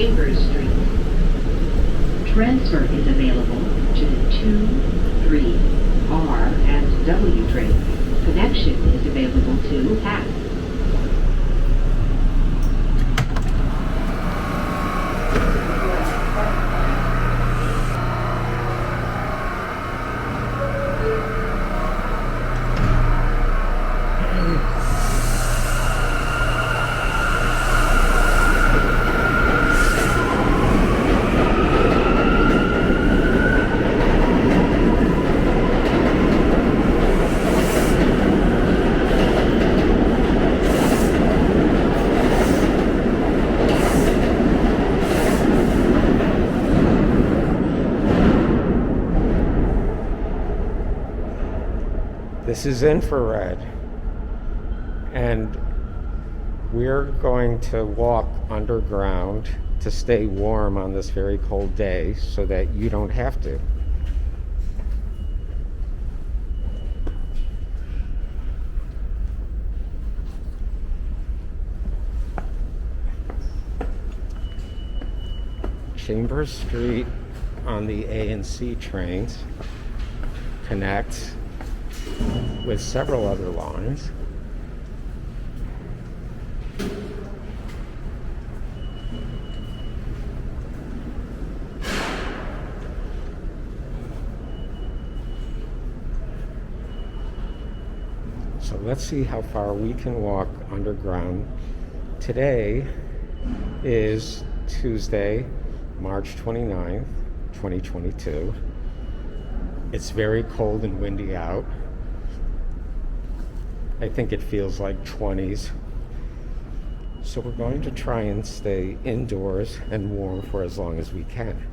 Chambers Street. Transfer is available to the 2, 3, R, and W trains. Connection is available to HAP. This is infrared, and we're going to walk underground to stay warm on this very cold day so that you don't have to. Chambers Street on the A and C trains connects with several other lines. So let's see how far we can walk underground. Today is Tuesday, March 29th, 2022. It's very cold and windy out. I think it feels like 20s. So we're going to try and stay indoors and warm for as long as we can.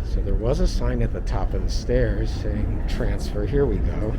So there was a sign at the top of the stairs saying transfer. Here we go.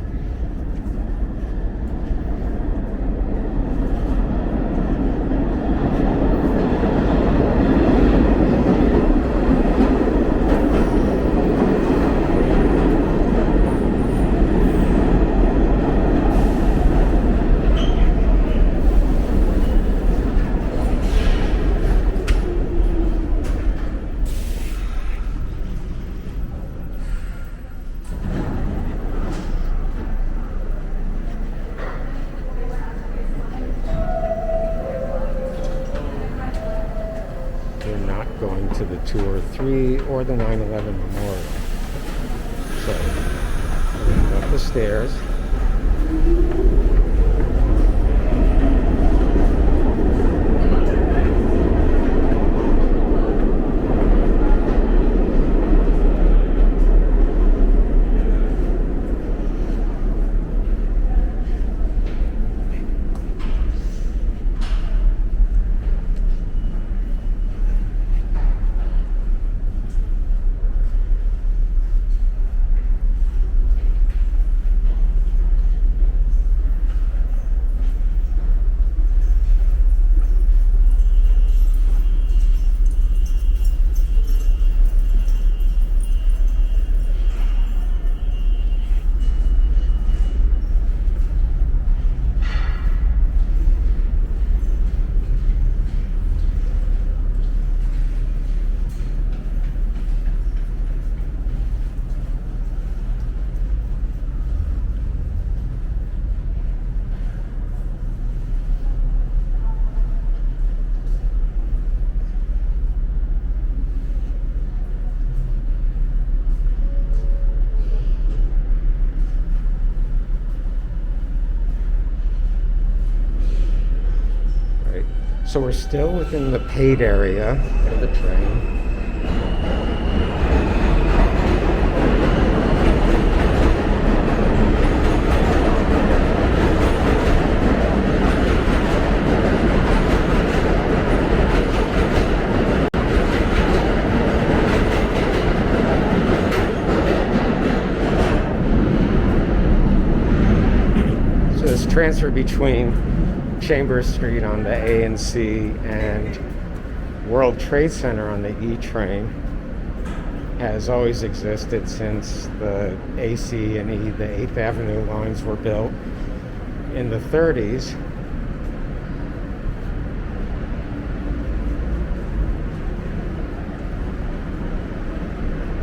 Going to the 2 or 3 or the 9/11 Memorial. So we're going to go up the stairs. So we're still within the paid area of the train. So this transfer between Chambers Street on the A and C and World Trade Center on the E train has always existed since the AC and E, the 8th Avenue lines were built in the 30s.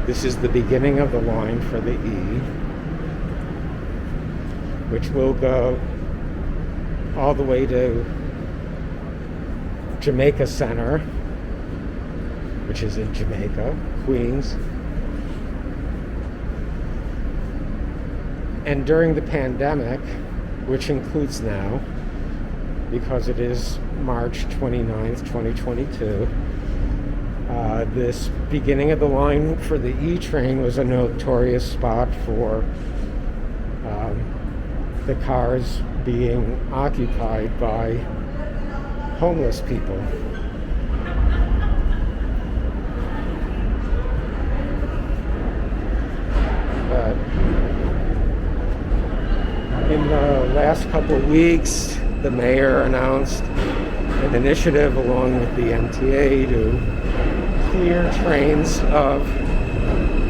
This is the beginning of the line for the E, which will go all the way to Jamaica Center, which is in Jamaica, Queens. And during the pandemic, which includes now, because it is March 29th, 2022, this beginning of the line for the E train was a notorious spot for the cars being occupied by homeless people. But in the last couple of weeks, the mayor announced an initiative along with the MTA to clear trains of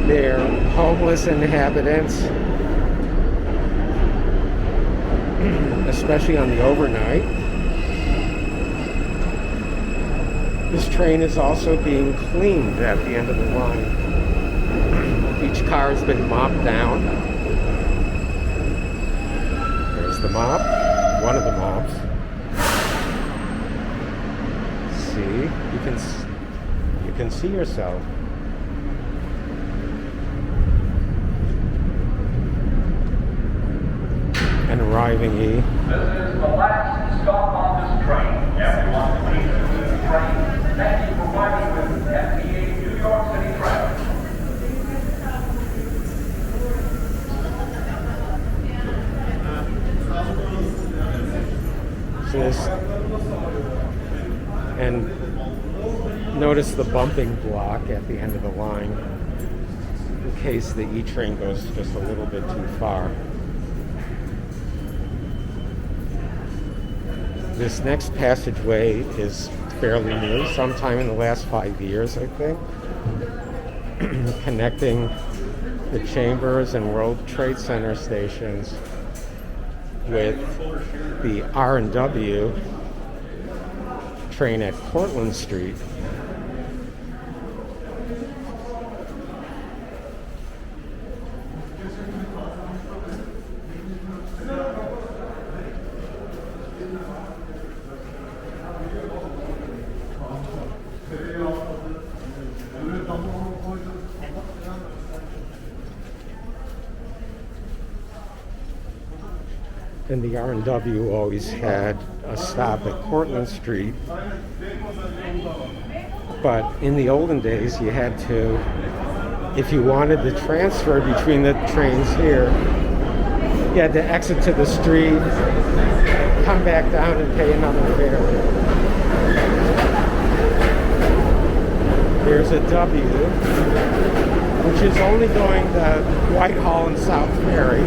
their homeless inhabitants, especially on the overnight. This train is also being cleaned at the end of the line. Each car has been mopped down. There's the mop, one of the mops. See, you can see yourself. And arriving E. This is the last stop on this train. Everyone please use the train. Thank you for riding with MTA New York City Traffic. So this, and notice the bumping block at the end of the line in case the E train goes just a little bit too far. This next passageway is fairly new, sometime in the last 5 years, I think, connecting the Chambers and World Trade Center stations with the R&W train at Cortlandt Street. And the R&W always had a stop at Cortlandt Street. But in the olden days, you had to, if you wanted to transfer between the trains here, you had to exit to the street, come back down and pay another fare. There's a W, which is only going to Whitehall and South Ferry.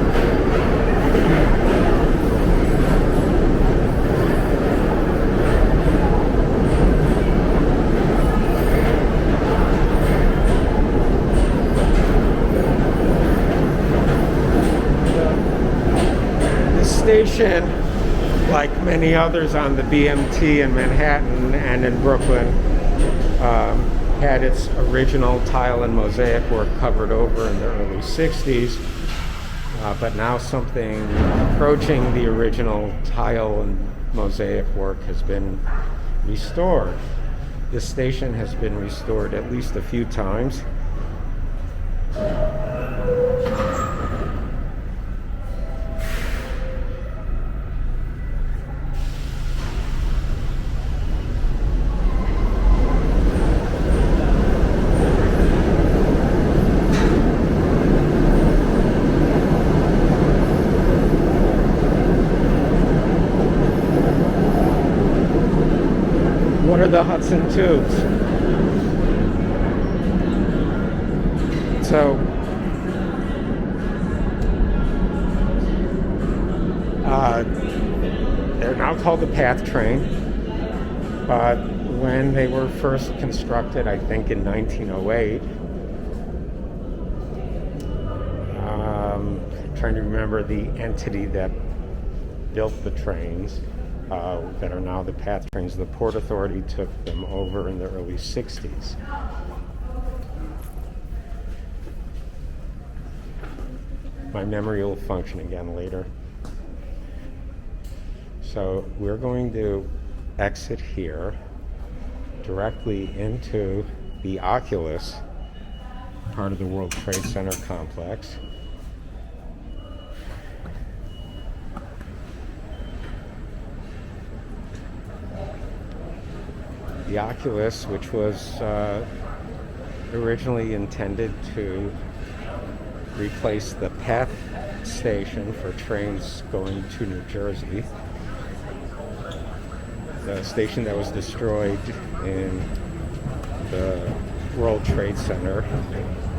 Station, like many others on the BMT in Manhattan and in Brooklyn, had its original tile and mosaic work covered over in the early 60s, but now something approaching the original tile and mosaic work has been restored. This station has been restored at least a few times. What are the Hudson Tubes? So, They're now called the PATH train, but when they were first constructed, I think in 1908, trying to remember the entity that built the trains that are now the PATH trains. The Port Authority took them over in the early 60s. My memory will function again later. So we're going to exit here directly into the Oculus, part of the World Trade Center complex. The Oculus, which was originally intended to replace the PATH station for trains going to New Jersey, the station that was destroyed in the World Trade Center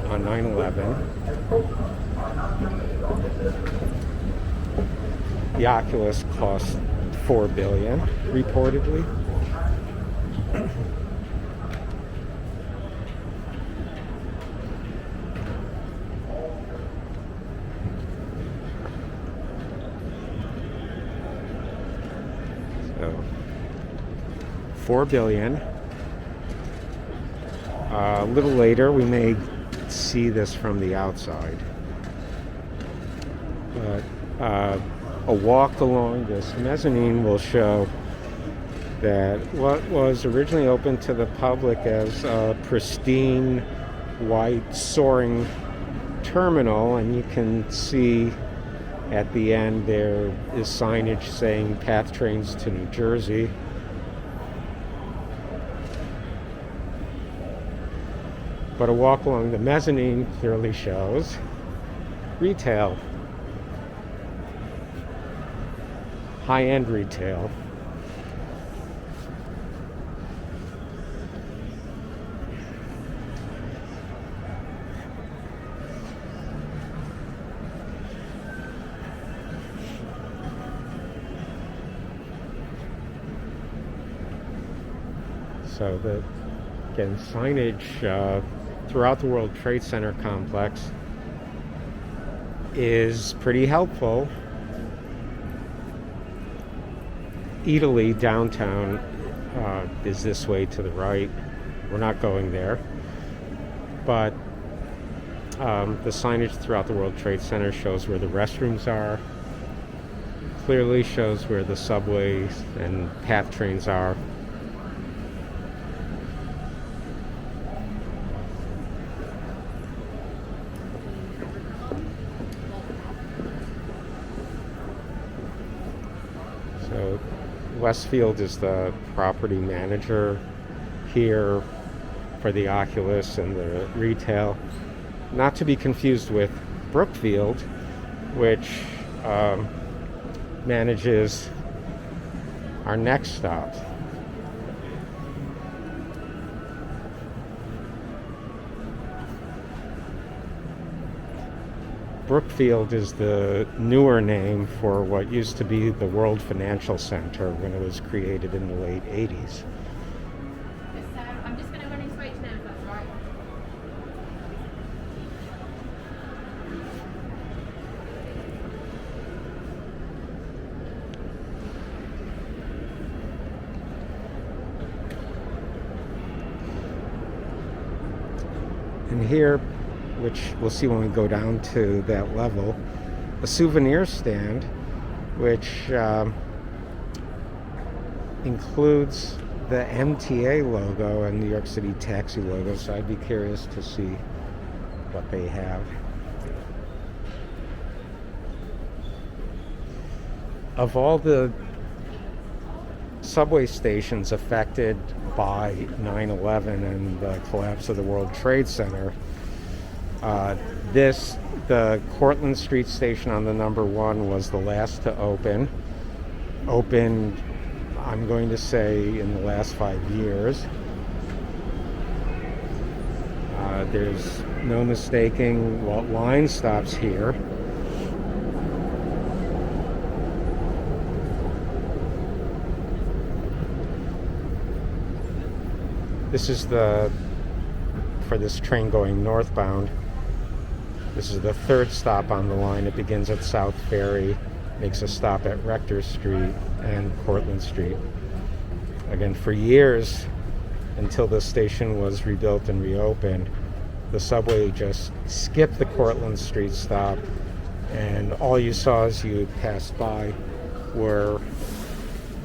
on 9/11. The Oculus cost $4 billion, reportedly. So, $4 billion. A little later, we may see this from the outside. But a walk along this mezzanine will show that what was originally open to the public as a pristine, white, soaring terminal, and you can see at the end there is signage saying PATH trains to New Jersey. But a walk along the mezzanine clearly shows retail, high-end retail. So the, again, signage throughout the World Trade Center complex is pretty helpful. Italy downtown is this way to the right. We're not going there. But the signage throughout the World Trade Center shows where the restrooms are, clearly shows where the subways and PATH trains are. So Westfield is the property manager here for the Oculus and the retail. Not to be confused with Brookfield, which manages our next stop. Brookfield is the newer name for what used to be the World Financial Center when it was created in the late 80s. I'm just going to run in straight to them, if that's right. And here, which we'll see when we go down to that level, a souvenir stand, which includes the MTA logo and New York City taxi logo, so I'd be curious to see what they have. Of all the subway stations affected by 9/11 and the collapse of the World Trade Center, the Cortlandt Street station on the number 1 was the last to open. Opened, I'm going to say, in the last 5 years. There's no mistaking what line stops here. This is for this train going northbound. This is the third stop on the line. It begins at South Ferry, makes a stop at Rector Street and Cortlandt Street. Again, for years, until the station was rebuilt and reopened, the subway just skipped the Cortlandt Street stop, and all you saw as you passed by were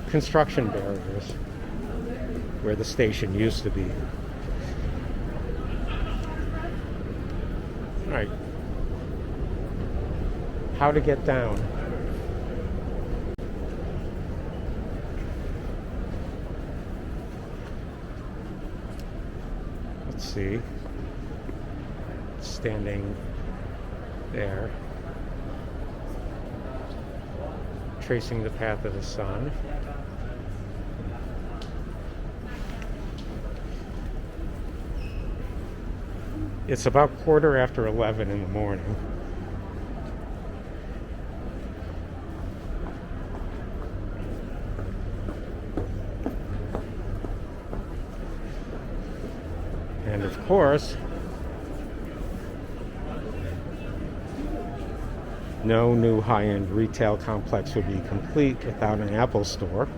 construction barriers where the station used to be. All right. How to get down. Let's see. Standing there, tracing the path of the sun. It's about 11:15 in the morning. And of course, no new high-end retail complex would be complete without an Apple store.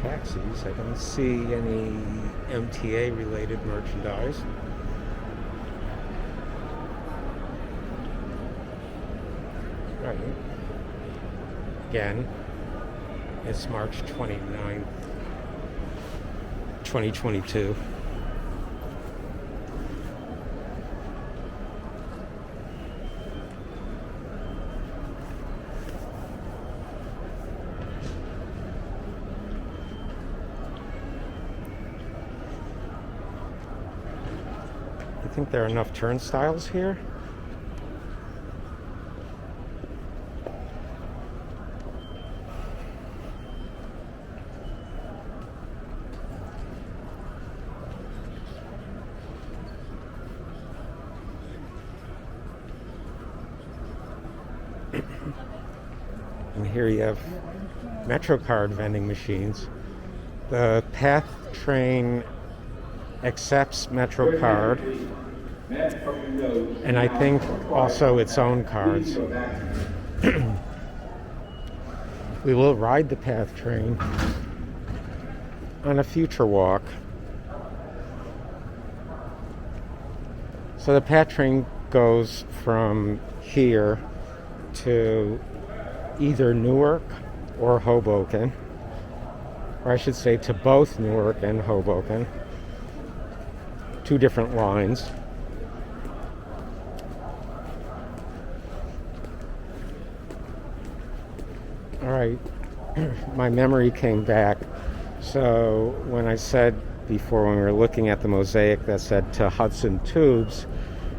Taxis. I don't see any MTA related merchandise. Right. Again, it's March 29th, 2022. I think there are enough turnstiles here. And here you have MetroCard vending machines. The PATH train accepts MetroCard, and I think also its own cards. We will ride the PATH train on a future walk. So the PATH train goes from here to either Newark or Hoboken, or I should say to both Newark and Hoboken. Two different lines. All right, my memory came back. So when I said before, when we were looking at the mosaic that said to Hudson Tubes,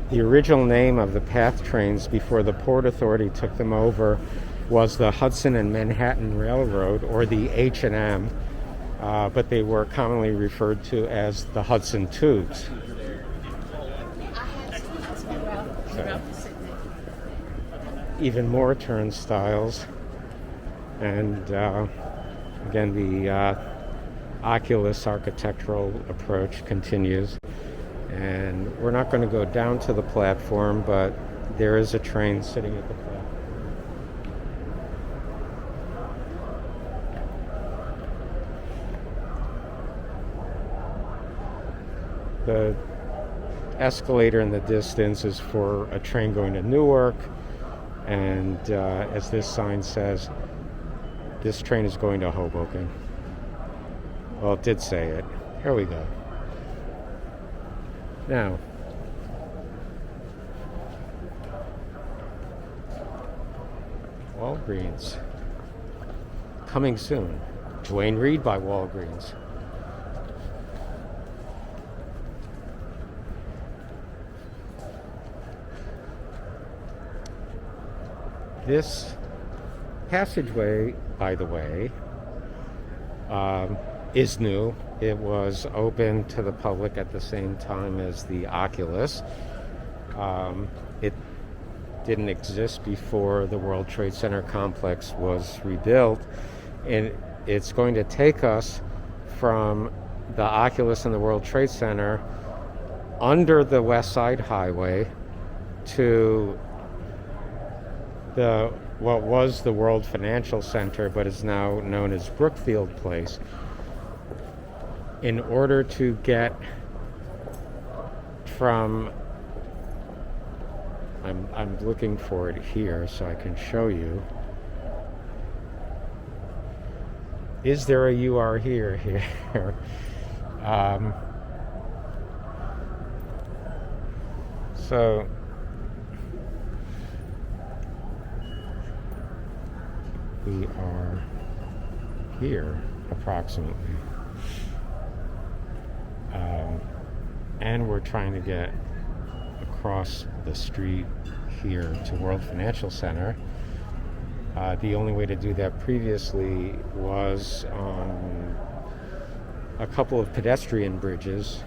the original name of the PATH trains before the Port Authority took them over was the Hudson and Manhattan Railroad, or the H&M, but they were commonly referred to as the Hudson Tubes. So, even more turnstiles, and again the Oculus architectural approach continues. And we're not going to go down to the platform, but there is a train sitting at the platform. The escalator in the distance is for a train going to Newark, and as this sign says, this train is going to Hoboken. Well, it did say it. Here we go. Now, Walgreens. Coming soon. Dwayne Reed by Walgreens. This passageway, by the way, is new. It was open to the public at the same time as the Oculus. It didn't exist before the World Trade Center complex was rebuilt, and it's going to take us from the Oculus and the World Trade Center under the West Side Highway to what was the World Financial Center, but is now known as Brookfield Place, in order to get from, I'm looking for it here so I can show you. Is there a UR here? So we are here approximately, and we're trying to get across the street here to World Financial Center. The only way to do that previously was on a couple of pedestrian bridges,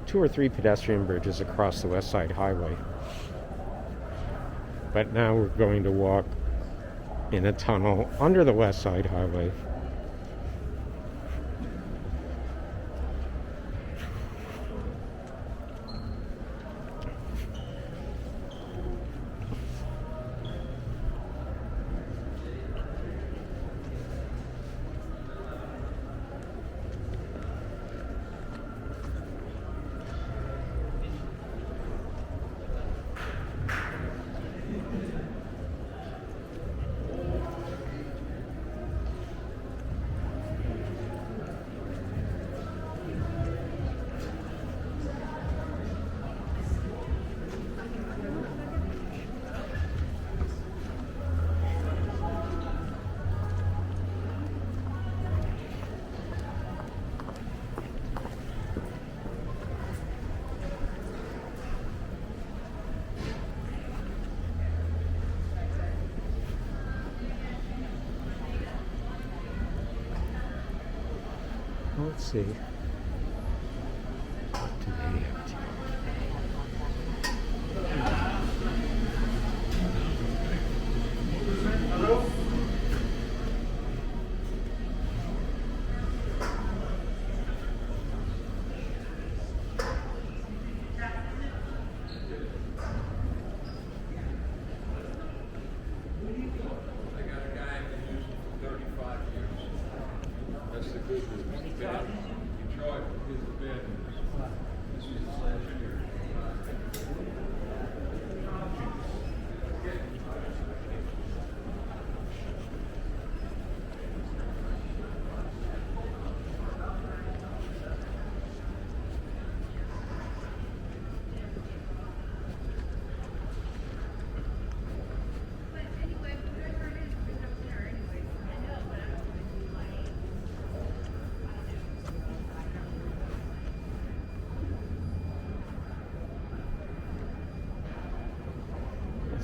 2 or 3 pedestrian bridges across the West Side Highway. But now we're going to walk in a tunnel under the West Side Highway. Let's see. What do they have to?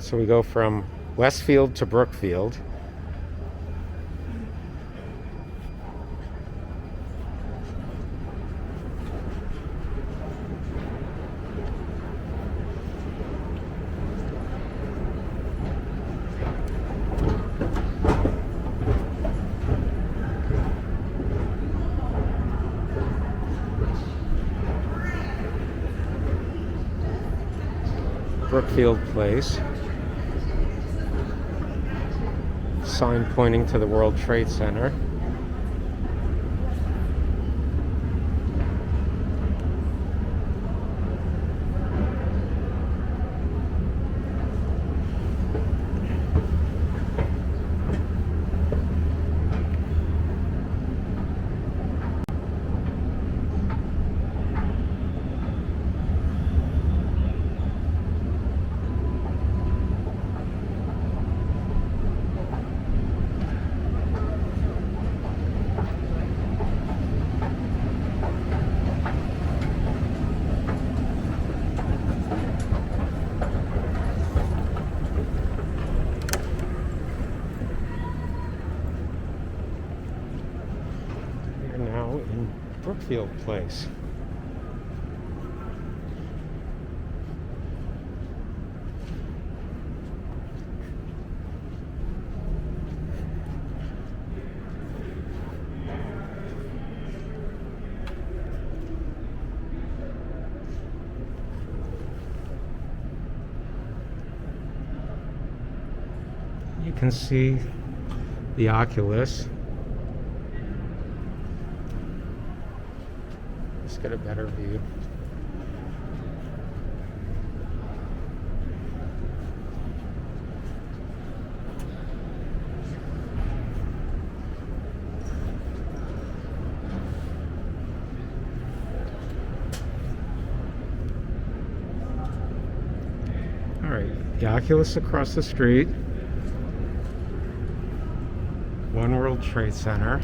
So we go from Westfield to Brookfield. Brookfield Place. Sign pointing to the World Trade Center. In Brookfield Place. You can see the Oculus. Let's get a better view. All right, the Oculus across the street. One World Trade Center.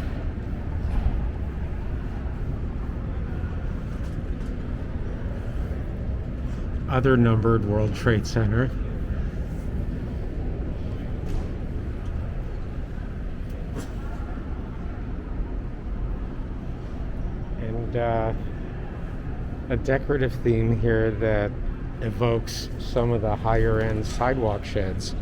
Other numbered World Trade Center. And a decorative theme here that evokes some of the higher end sidewalk sheds.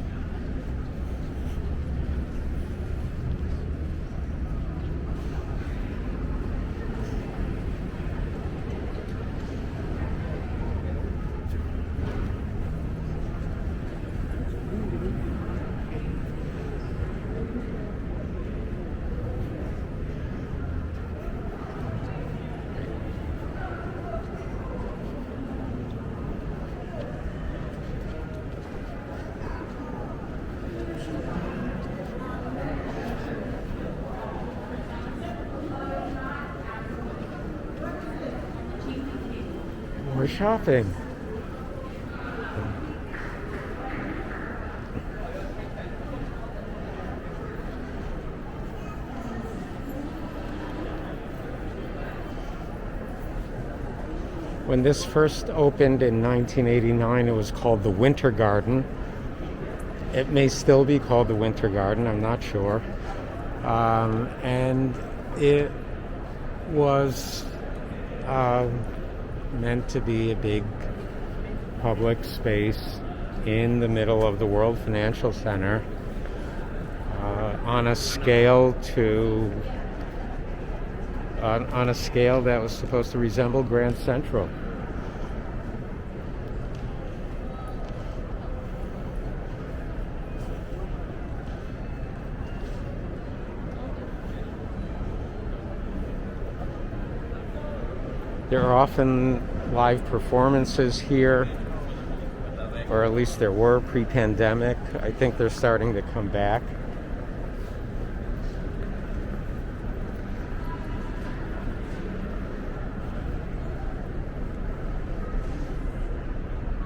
We're shopping. When this first opened in 1989, it was called the Winter Garden. It may still be called the Winter Garden, I'm not sure. And it was meant to be a big public space in the middle of the World Financial Center, on a scale that was supposed to resemble Grand Central. There are often live performances here, or at least there were pre-pandemic. I think they're starting to come back.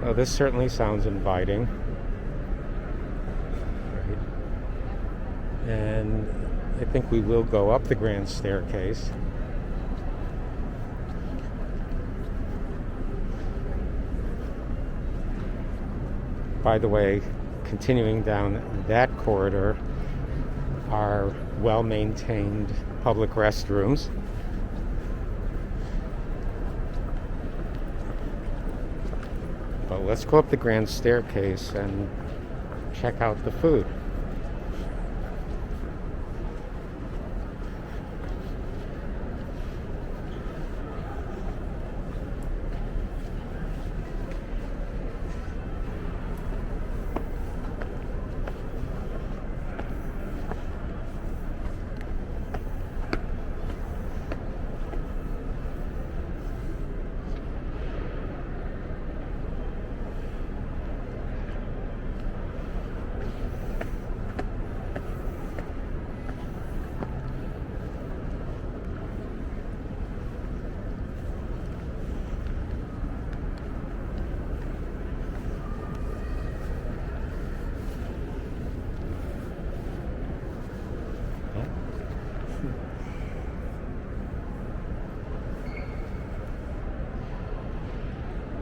Oh, this certainly sounds inviting. And I think we will go up the grand staircase. By the way, continuing down that corridor are well-maintained public restrooms. But let's go up the grand staircase and check out the food.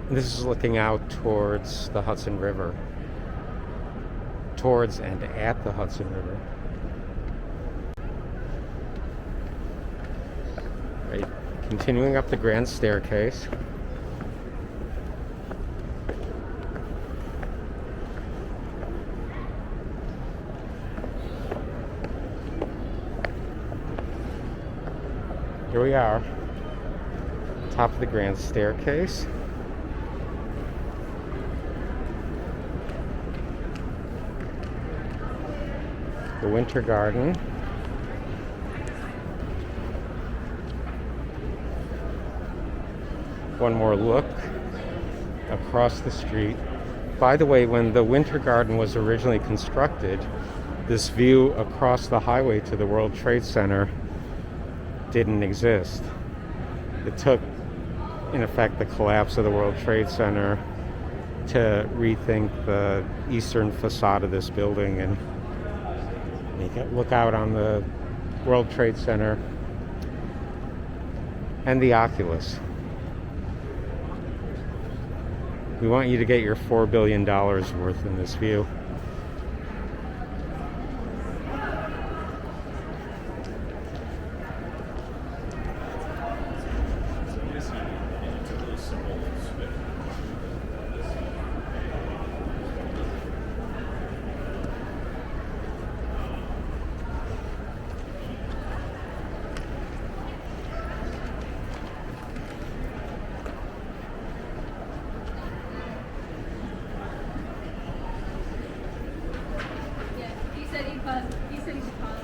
This is looking out towards the Hudson River. Towards and at the Hudson River. Right. Continuing up the grand staircase. Here we are. Top of the grand staircase. The Winter Garden. One more look across the street. By the way, when the Winter Garden was originally constructed, this view across the highway to the World Trade Center didn't exist. It took, in effect, the collapse of the World Trade Center to rethink the eastern facade of this building and look out on the World Trade Center and the Oculus. We want you to get your $4 billion worth in this view. He said he's fine.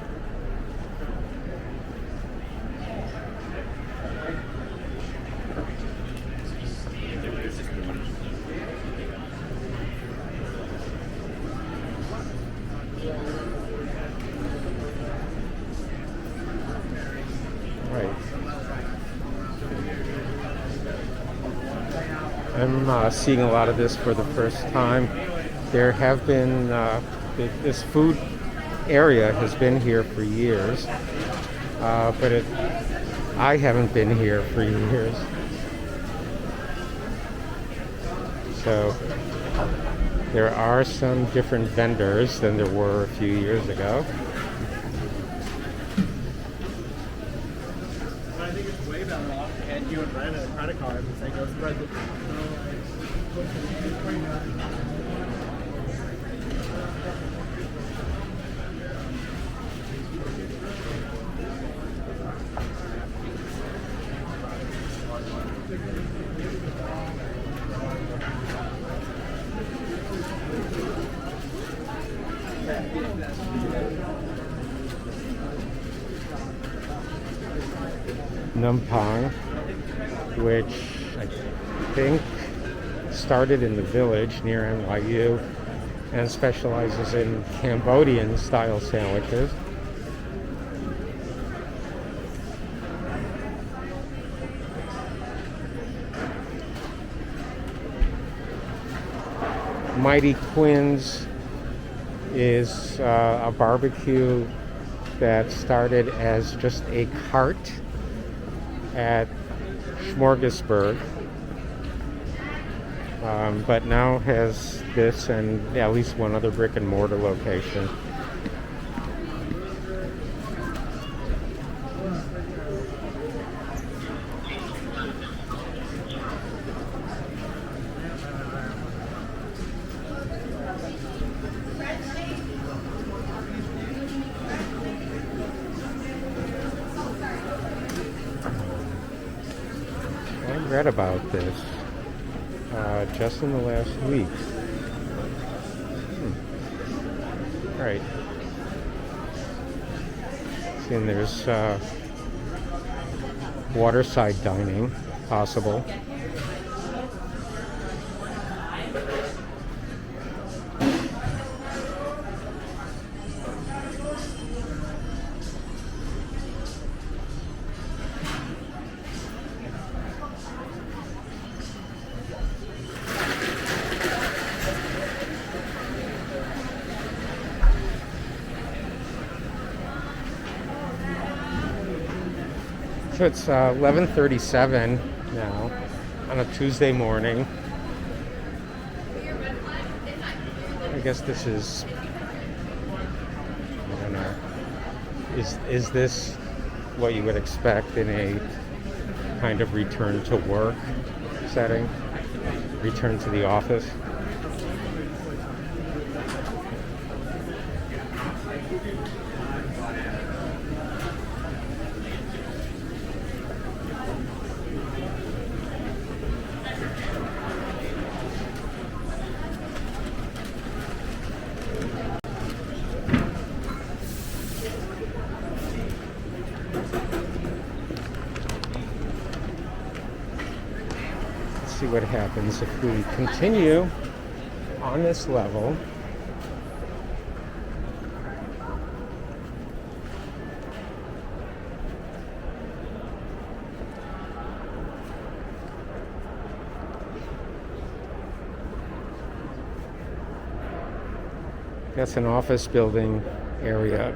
Right. I'm seeing a lot of this for the first time. There have been this food area has been here for years, but I haven't been here for years. So there are some different vendors than there were a few years ago. I think it's way better off to hand you and Brandon a credit card and say go spread the. Numpang, which I think started in the Village near NYU and specializes in Cambodian style sandwiches. Mighty Quinn's is a barbecue that started as just a cart at Smorgasburg but now has this and at least one other brick and mortar location. I read about this just in the last week. Right. And there's waterside dining possible. So it's 11:37 now on a Tuesday morning. I guess this is, I don't know, is this what you would expect in a kind of return to work setting? Return to the office? See what happens if we continue on this level. That's an office building area.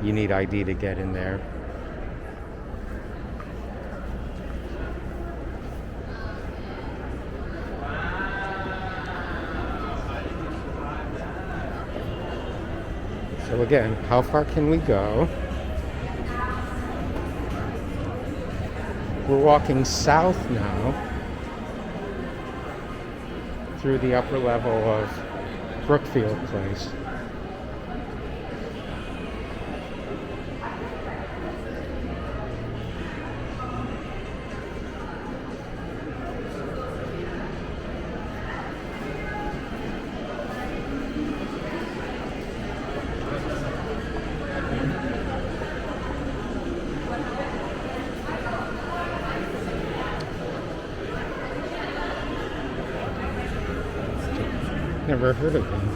You need ID to get in there. So again, how far can we go? We're walking south now through the upper level of Brookfield Place. Never heard of him.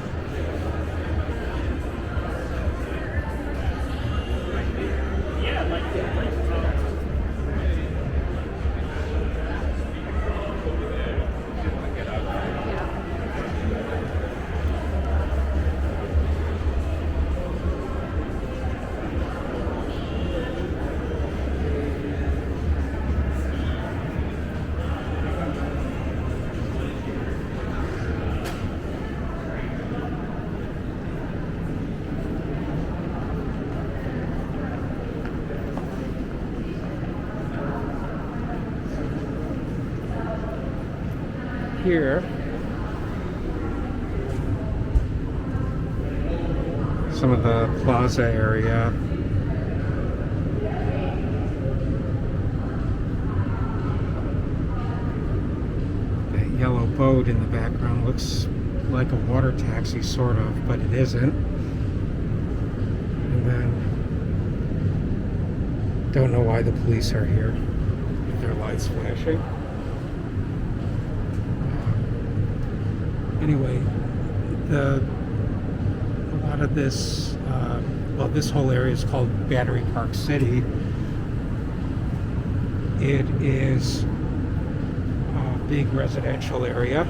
Here, some of the plaza area. That yellow boat in the background looks like a water taxi, sort of, but it isn't. And then, don't know why the police are here with their lights flashing. Anyway, a lot of this, this whole area is called Battery Park City. It is a big residential area.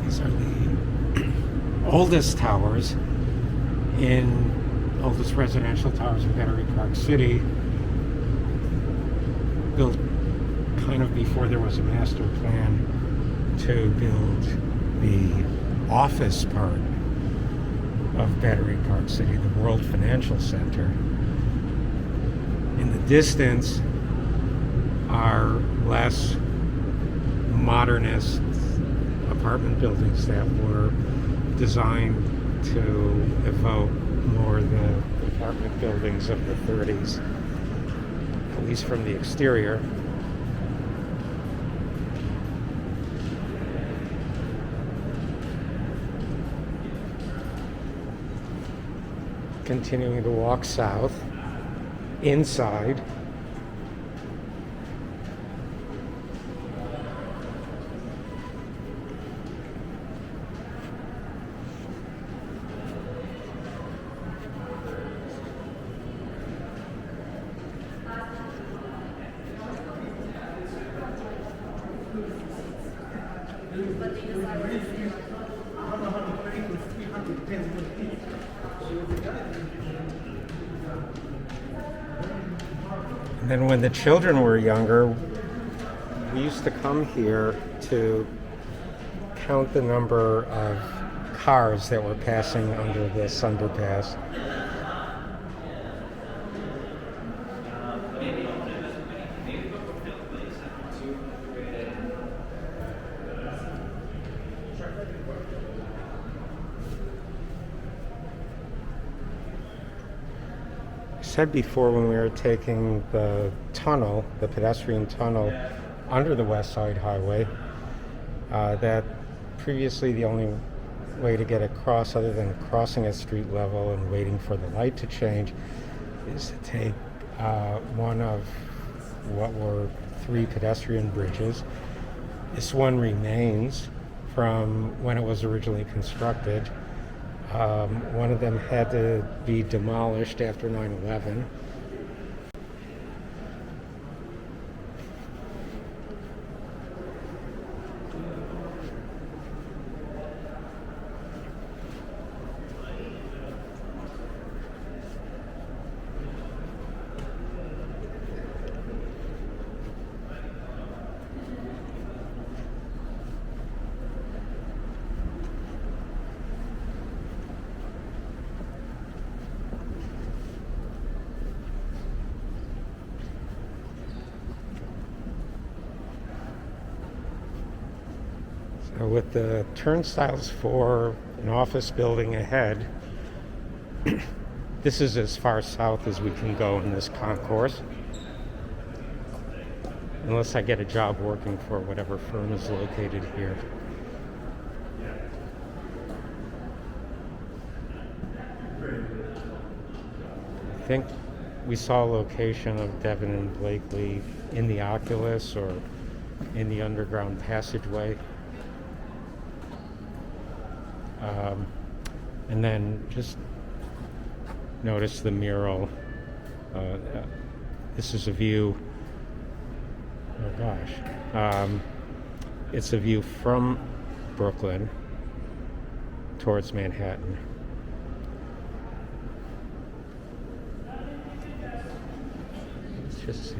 These are the oldest towers in oldest residential towers in Battery Park City, built kind of before there was a master plan to build the office part of Battery Park City, the World Financial Center. In the distance are less modernist apartment buildings that were designed to evoke more the apartment buildings of the 30s, at least from the exterior. Continuing to walk south, inside. And then when the children were younger, we used to come here to count the number of cars that were passing under this underpass. I said before when we were taking the tunnel, the pedestrian tunnel under the West Side Highway, that previously the only way to get across other than crossing at street level and waiting for the light to change is to take one of what were 3 pedestrian bridges. This one remains from when it was originally constructed. One of them had to be demolished after 9/11. With the turnstiles for an office building ahead, this is as far south as we can go in this concourse, unless I get a job working for whatever firm is located here. I think we saw a location of Devon and Blakely in the Oculus or in the underground passageway. And then just notice the mural. This is a view. Oh gosh. It's a view from Brooklyn towards Manhattan. Let's just see.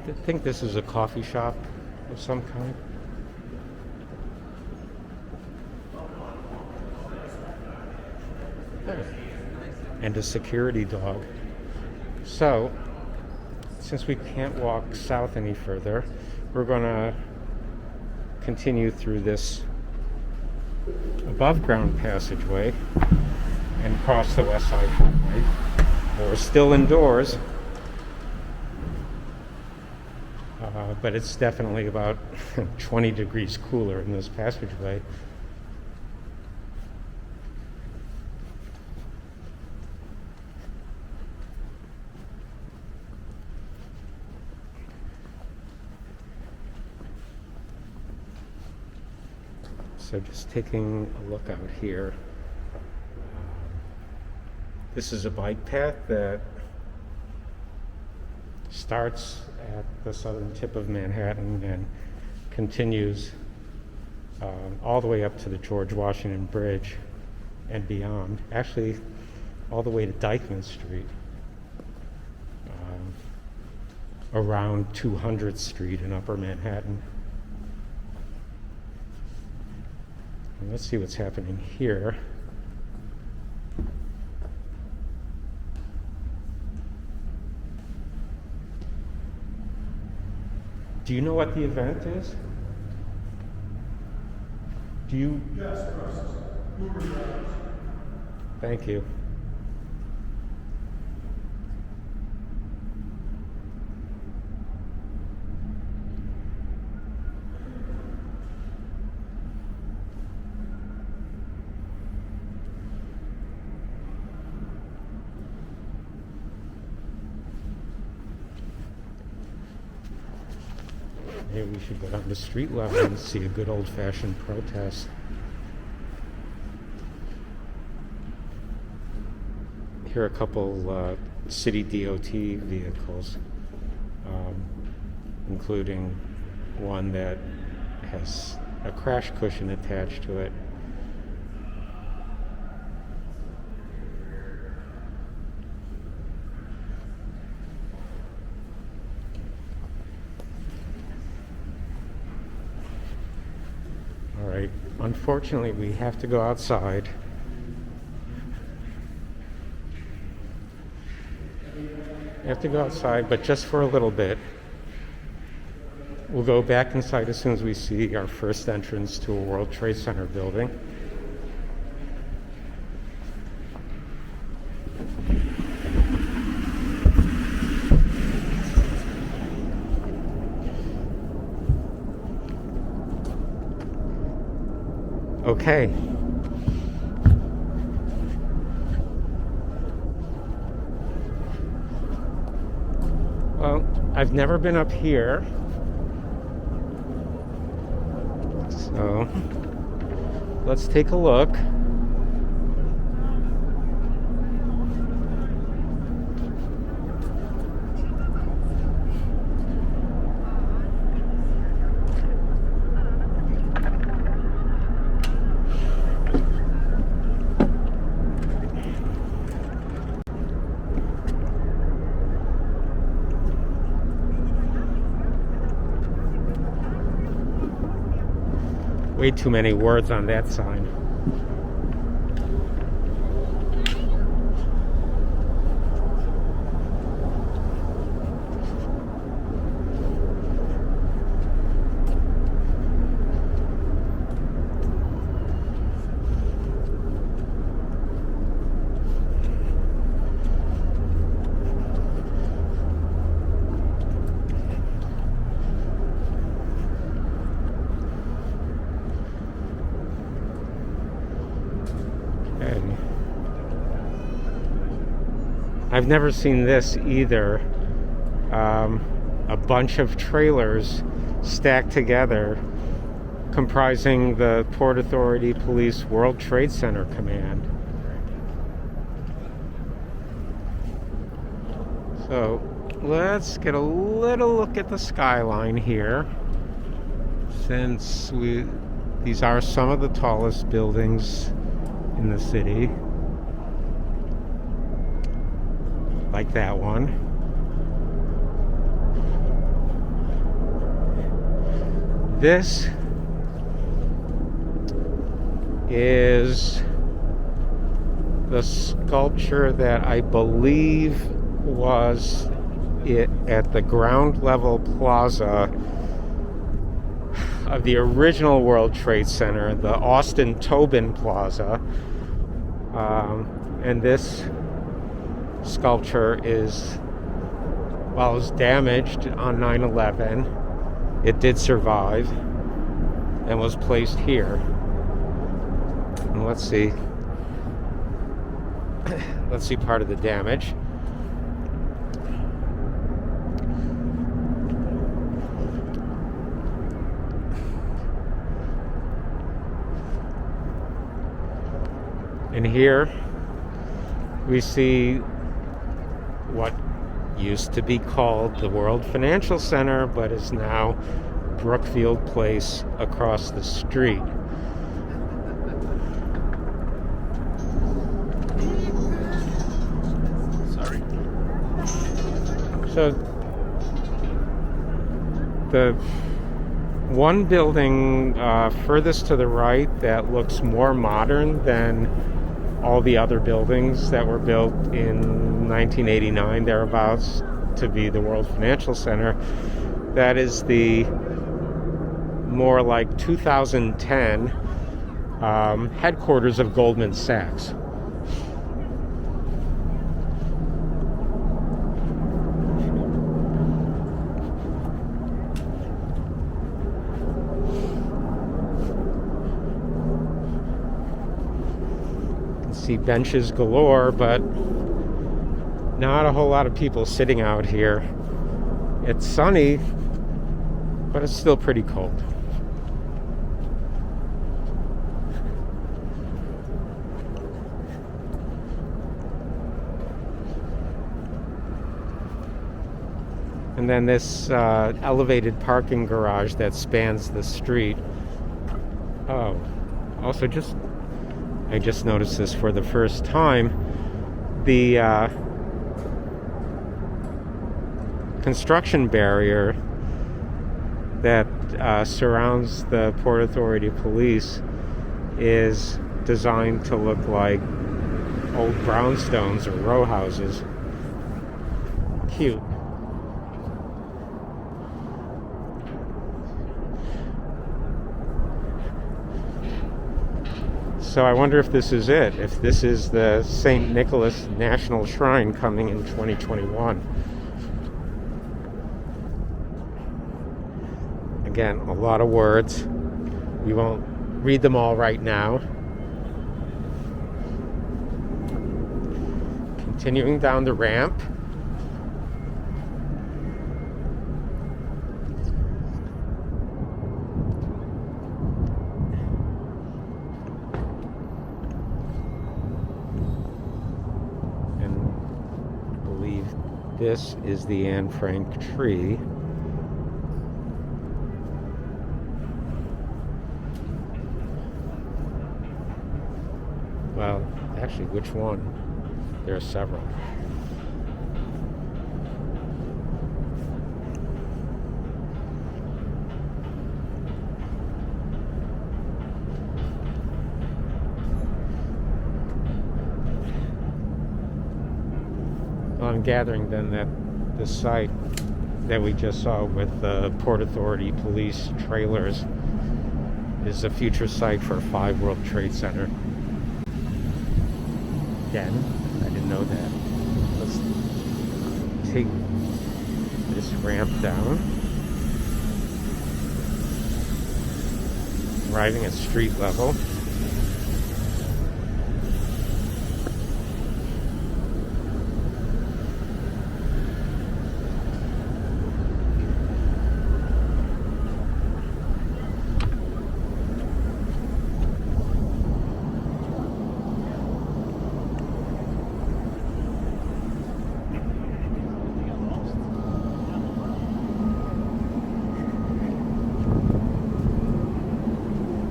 I think this is a coffee shop of some kind. And a security dog. So, since we can't walk south any further, we're going to continue through this above ground passageway and cross the West Side Highway. We're still indoors. But it's definitely about 20 degrees cooler in this passageway. So just taking a look out here. This is a bike path that starts at the southern tip of Manhattan and continues all the way up to the George Washington Bridge and beyond. Actually, all the way to Dyckman Street, around 200th Street in Upper Manhattan. And let's see what's happening here. Do you know what the event is? Do you? Yes, Russ. Uber drivers. Thank you. Maybe we should go down to street level and see a good old-fashioned protest. Here are a couple city DOT vehicles, including one that has a crash cushion attached to it. All right, unfortunately, we have to go outside. We have to go outside, but just for a little bit. We'll go back inside as soon as we see our first entrance to a World Trade Center building. Okay. Well, I've never been up here, so let's take a look. Way too many words on that sign. I've never seen this either. A bunch of trailers stacked together comprising the Port Authority Police World Trade Center Command. So let's get a little look at the skyline here, since these are some of the tallest buildings in the city. Like that one. This is the sculpture that I believe was it at the ground level plaza of the original World Trade Center, the Austin Tobin Plaza. And this sculpture is, while it was damaged on 9/11, it did survive and was placed here. And let's see part of the damage. And here we see what used to be called the World Financial Center, but is now Brookfield Place across the street. Sorry. So the one building furthest to the right that looks more modern than all the other buildings that were built in 1989 thereabouts to be the World Financial Center, that is the more like 2010 headquarters of Goldman Sachs. See benches galore, but not a whole lot of people sitting out here. It's sunny, but it's still pretty cold. And then this elevated parking garage that spans the street. Oh, also I just noticed this for the first time. The construction barrier that surrounds the Port Authority Police is designed to look like old brownstones or row houses. Cute. So I wonder if this is it, if this is the St. Nicholas National Shrine coming in 2021. Again, a lot of words. We won't read them all right now. Continuing down the ramp. This is the Anne Frank tree. Well, actually, which one? There are several. I'm gathering then that the site that we just saw with the Port Authority Police trailers is a future site for 5 World Trade Center. Again, I didn't know that. Let's take this ramp down. Arriving at street level.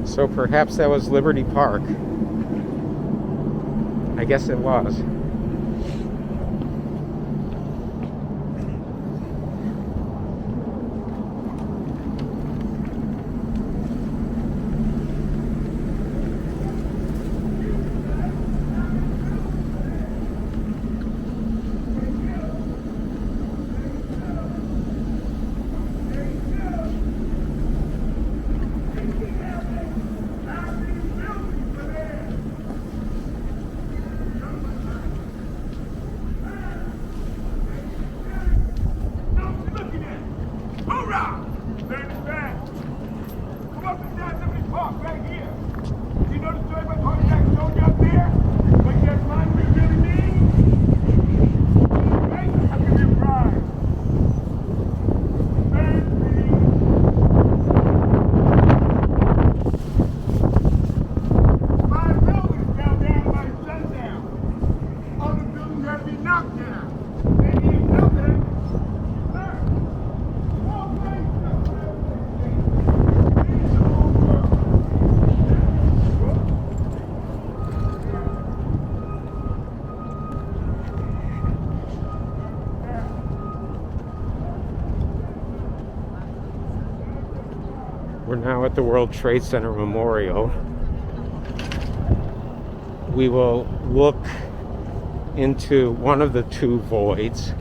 So perhaps that was Liberty Park. I guess it was. We're now at the World Trade Center Memorial. We will look into one of the two voids.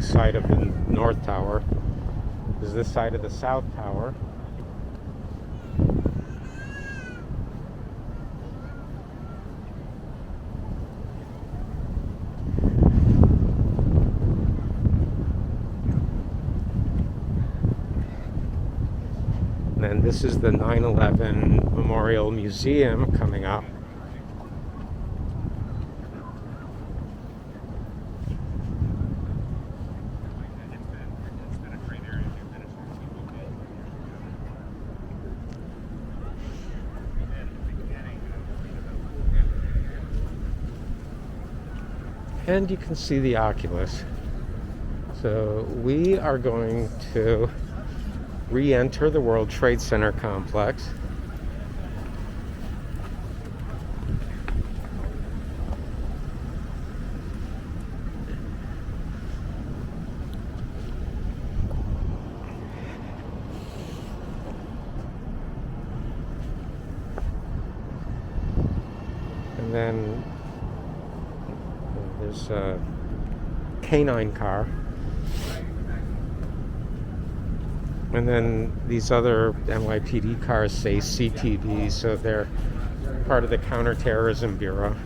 Side of the North Tower is this side of the South Tower. And then this is the 9/11 Memorial Museum coming up. And you can see the Oculus. So we are going to re-enter the World Trade Center complex. And then there's a canine car. And then these other NYPD cars say CTV, so they're part of the Counterterrorism Bureau.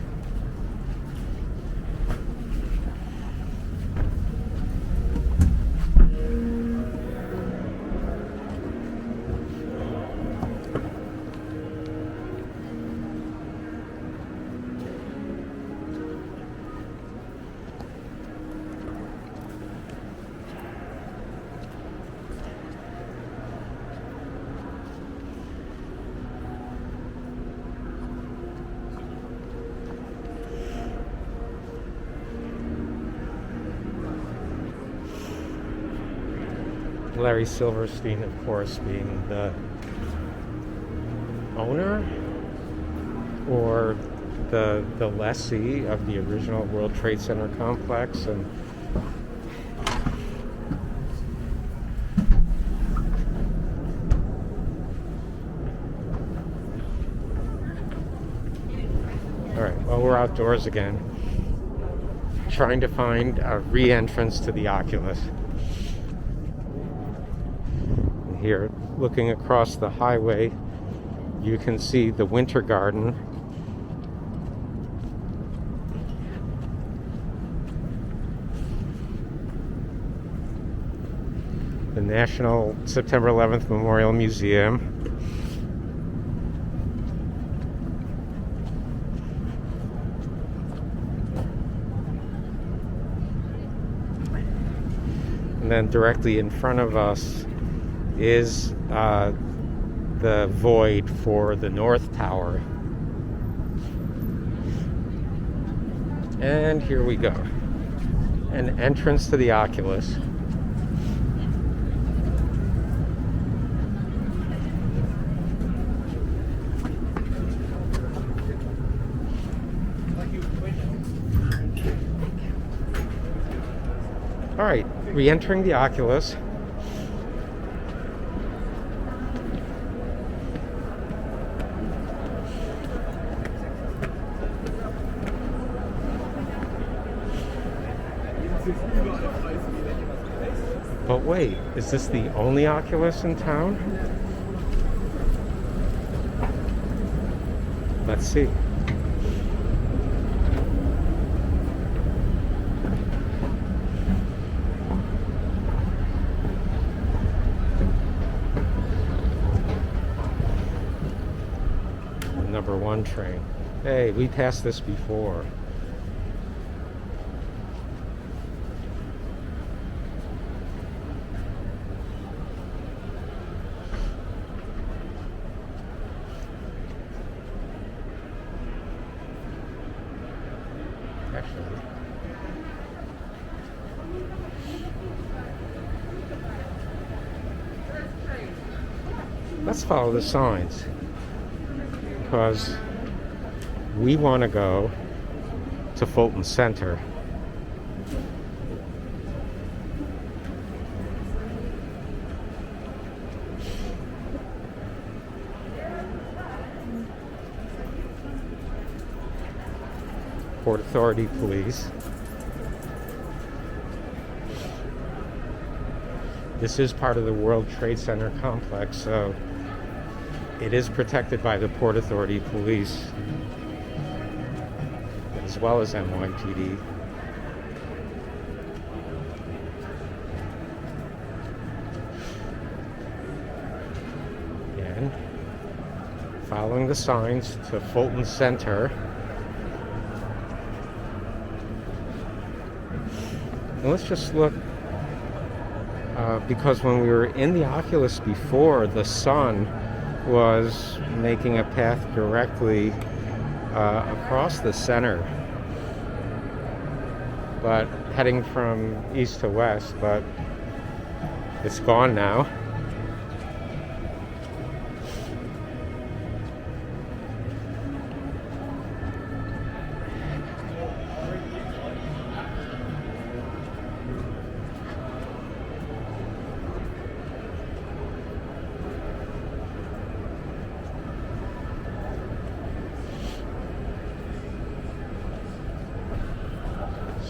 Larry Silverstein, of course, being the owner or the lessee of the original World Trade Center complex. And all right, well, we're outdoors again, trying to find a re-entrance to the Oculus. Here, looking across the highway, you can see the Winter Garden. The National September 11th Memorial Museum. And then directly in front of us is the void for the North Tower. And here we go. An entrance to the Oculus. All right, re-entering the Oculus. But wait, is this the only Oculus in town? Let's see. Number 1 train. Hey, we passed this before. Actually, let's follow the signs, because we want to go to Fulton Center. Port Authority Police. This is part of the World Trade Center complex, so it is protected by the Port Authority Police as well as NYPD. Again, following the signs to Fulton Center. And let's just look, because when we were in the Oculus before, the sun was making a path directly across the center, but heading from east to west, but it's gone now.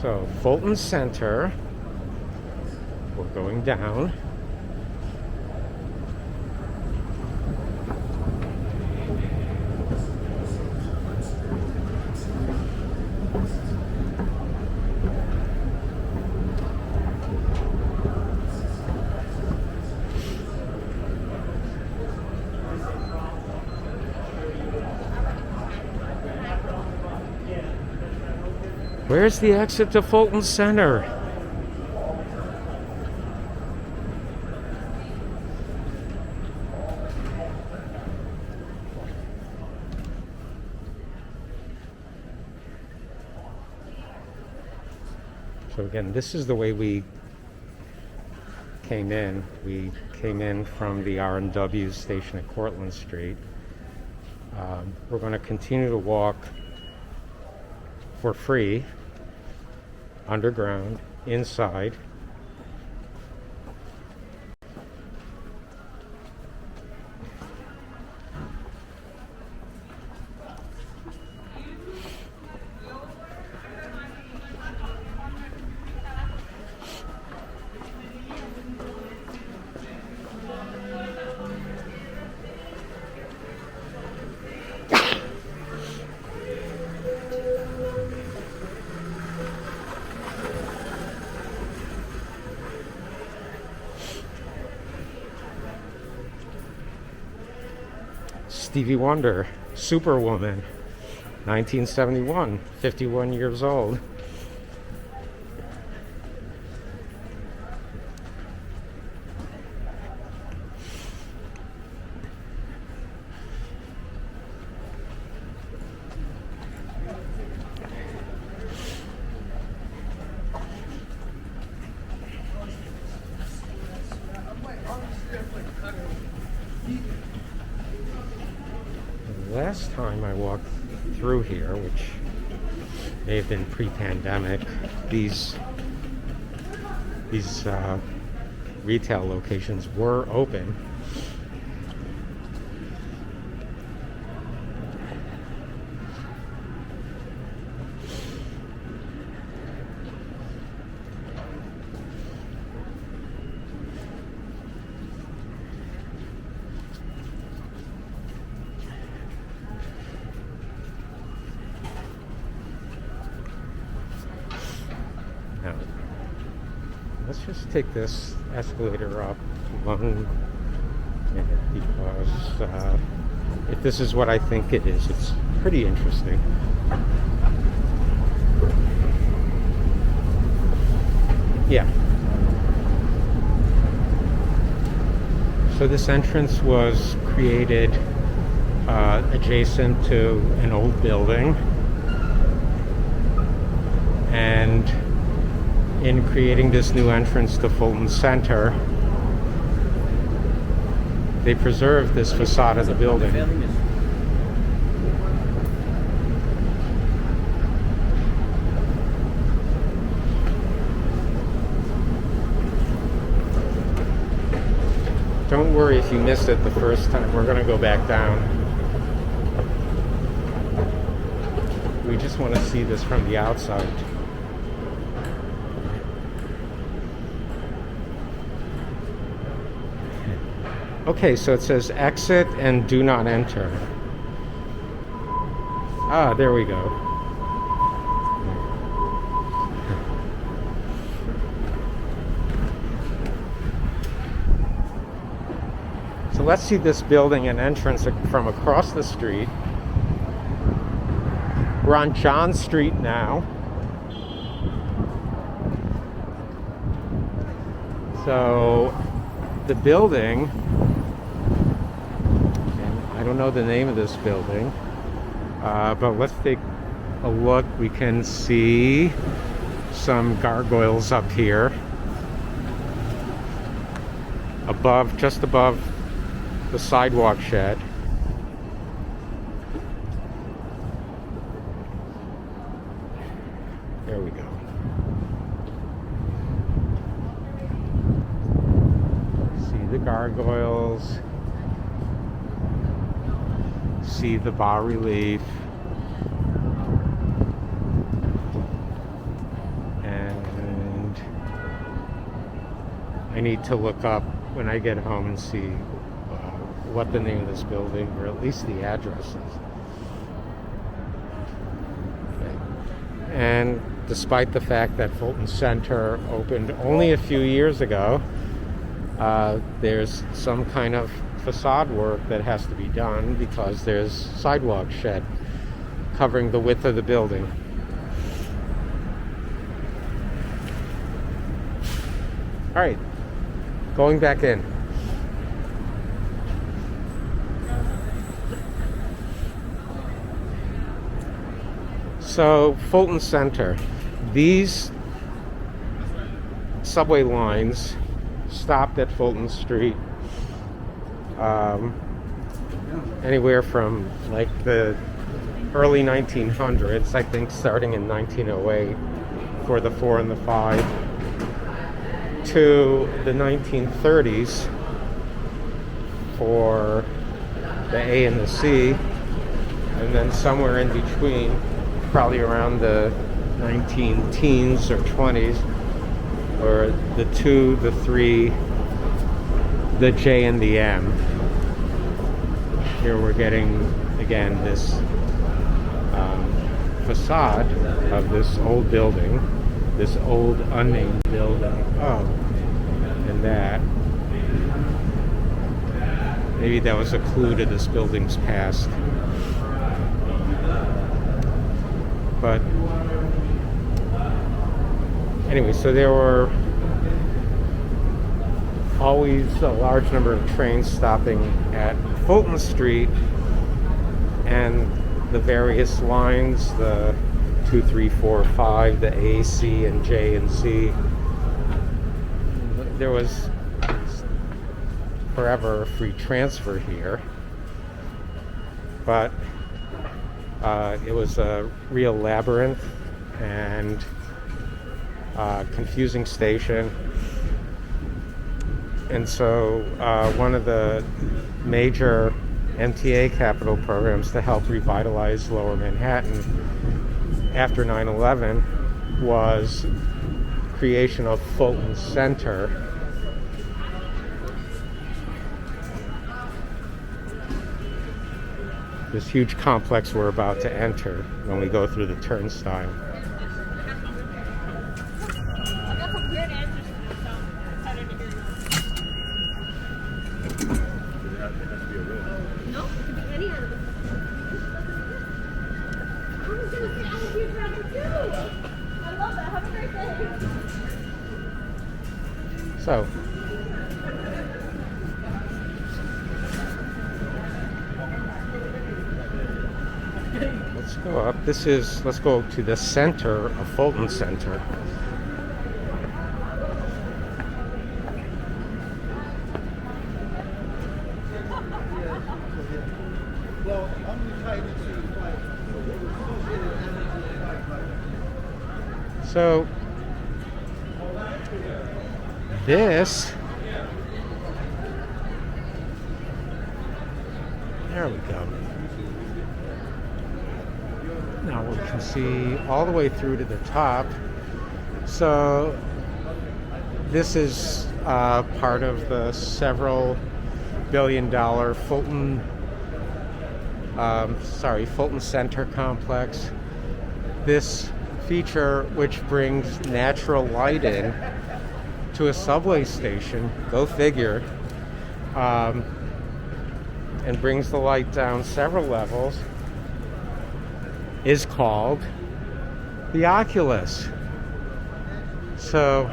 So, Fulton Center, we're going down. Where's the exit to Fulton Center? So again, this is the way we came in. We came in from the R&W station at Cortlandt Street. We're going to continue to walk for free underground inside. Stevie Wonder, Superwoman, 1971, 51 years old. Last time I walked through here, which may have been pre-pandemic, these retail locations were open. just take this escalator up one minute because if this is what I think it is, it's pretty interesting. Yeah. So this entrance was created adjacent to an old building, and in creating this new entrance to Fulton Center, they preserved this facade of the building. Don't worry if you missed it the first time. We're going to go back down. We just want to see this from the outside. Okay, so it says exit and do not enter. Ah, there we go. So let's see this building and entrance from across the street. We're on John Street now. So the building, and I don't know the name of this building, but let's take a look. We can see some gargoyles up here above, just above the sidewalk shed. There we go. See the gargoyles. See the bas relief. And I need to look up when I get home and see what the name of this building, or at least the address is. Okay. And despite the fact that Fulton Center opened only a few years ago, there's some kind of facade work that has to be done because there's sidewalk shed covering the width of the building. All right, going back in. So, Fulton Center, these subway lines stopped at Fulton Street anywhere from like the early 1900s, I think starting in 1908 for the 4 and the 5, to the 1930s for the A and the C, and then somewhere in between, probably around the 19-teens or 20s, or the 2, the 3, the J, and the M. Here we're getting, again, this facade of this old building, this old unnamed building. Oh, and that. Maybe that was a clue to this building's past. But anyway, so there were always a large number of trains stopping at Fulton Street, and the various lines, the 2, 3, 4, 5, the A, C, and J and Z. There was forever a free transfer here, but it was a real labyrinth and confusing station. And so one of the major MTA capital programs to help revitalize Lower Manhattan after 9/11 was creation of Fulton Center. This huge complex we're about to enter when we go through the turnstile. No, it could be any animal. I was gonna say I would be a dragon too. I love that. Have a great day. So, let's go up. Let's go to the center of Fulton Center. So, this, there we go. Now we can see all the way through to the top. So this is part of the several billion-dollar Fulton Center complex. This feature, which brings natural light in to a subway station, go figure, and brings the light down several levels, is called the Oculus. So,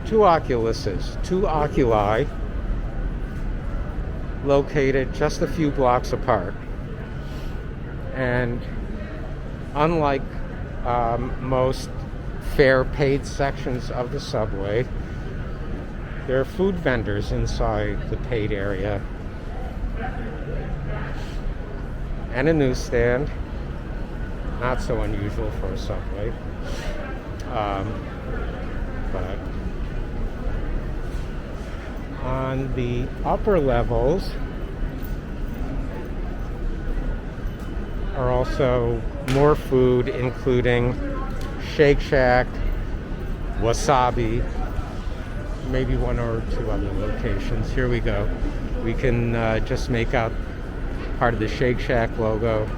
two oculi located just a few blocks apart. And unlike most fare-paid sections of the subway, there are food vendors inside the paid area. And a newsstand, not so unusual for a subway. But on the upper levels are also more food, including Shake Shack, Wasabi, maybe one or two other locations. Here we go. We can just make out part of the Shake Shack logo.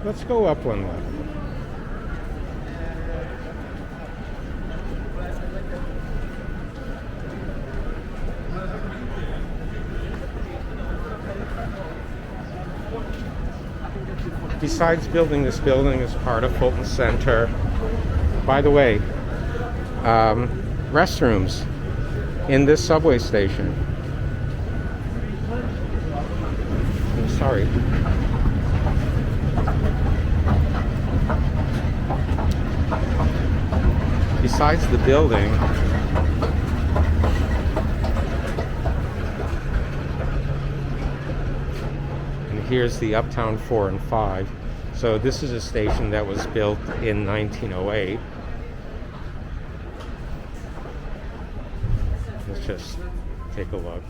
Let's go up one level. Besides building this building as part of Fulton Center, by the way, restrooms in this subway station. I'm sorry. Besides the building, and here's the Uptown 4 and 5. So this is a station that was built in 1908. Let's just take a look.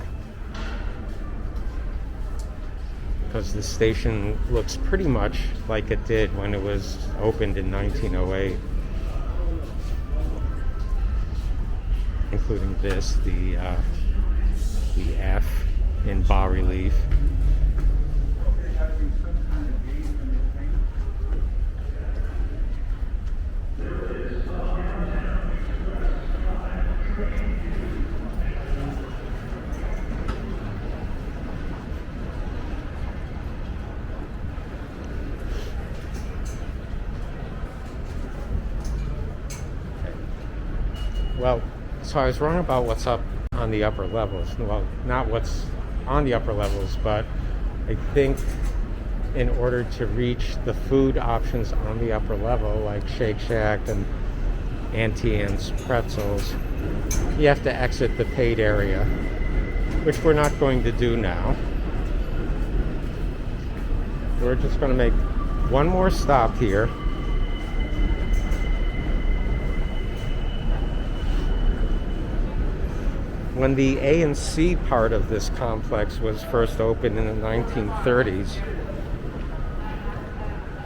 Because the station looks pretty much like it did when it was opened in 1908. Including this, the F in bas relief. Well, so I was wrong about what's up on the upper levels. Well, not what's on the upper levels, but I think in order to reach the food options on the upper level, like Shake Shack and Auntie Anne's Pretzels, you have to exit the paid area, which we're not going to do now. We're just going to make one more stop here. When the A and C part of this complex was first opened in the 1930s,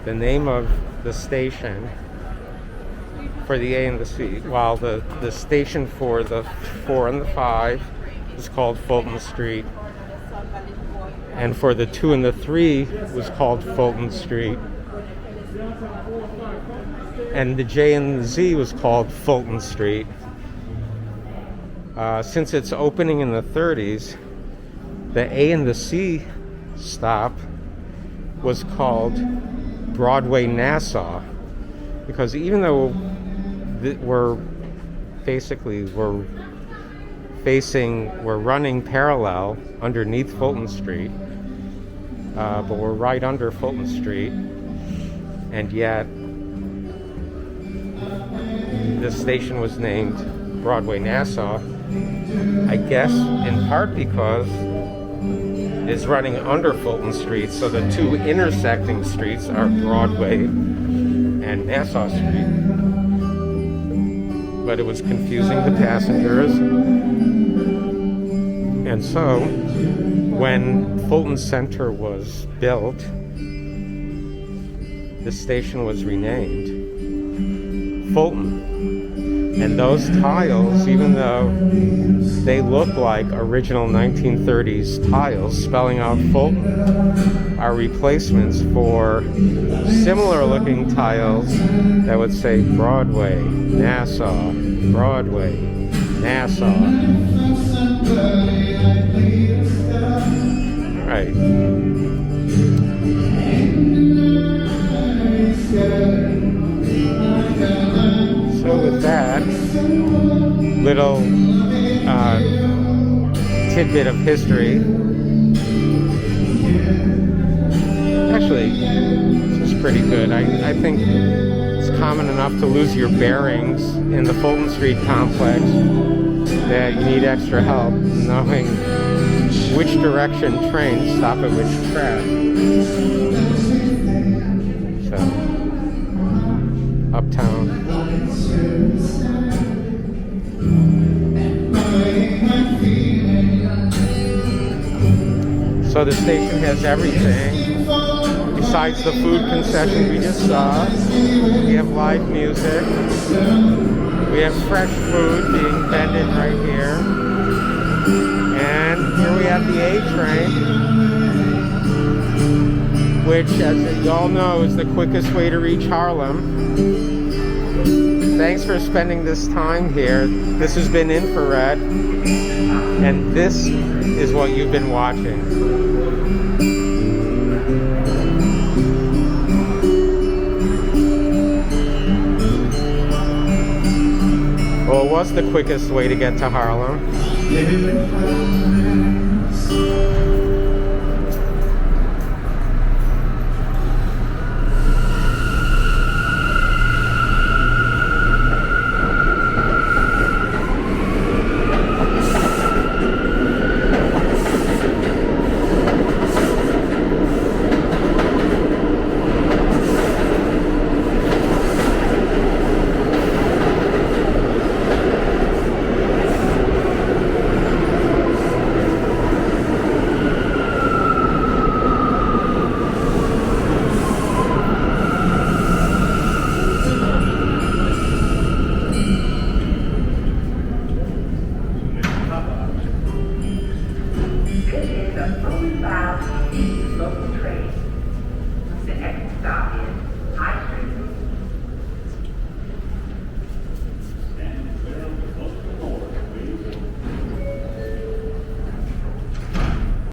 the name of the station for the A and the C, while the station for the 4 and the 5 is called Fulton Street, and for the 2 and the 3 was called Fulton Street, And the J and the Z was called Fulton Street. Since its opening in the 30s, the A and the C stop was called Broadway Nassau, because even though we're running parallel underneath Fulton Street, but we're right under Fulton Street, and yet this station was named Broadway Nassau, I guess in part because it's running under Fulton Street, so the two intersecting streets are Broadway and Nassau Street. But it was confusing the passengers. And so, when Fulton Center was built, the station was renamed Fulton. And those tiles, even though they look like original 1930s tiles spelling out Fulton, are replacements for similar looking tiles that would say Broadway, Nassau, Broadway, Nassau. All right. So with that little tidbit of history, actually, this is pretty good. I think it's common enough to lose your bearings in the Fulton Street complex that you need extra help knowing which direction trains stop at which track. So, uptown. So the station has everything besides the food concession we just saw. We have live music. We have fresh food being vended right here. And here we have the A train, which, as you all know, is the quickest way to reach Harlem. Thanks for spending this time here. This has been Infrared, and this is what you've been watching. Well, it was the quickest way to get to Harlem.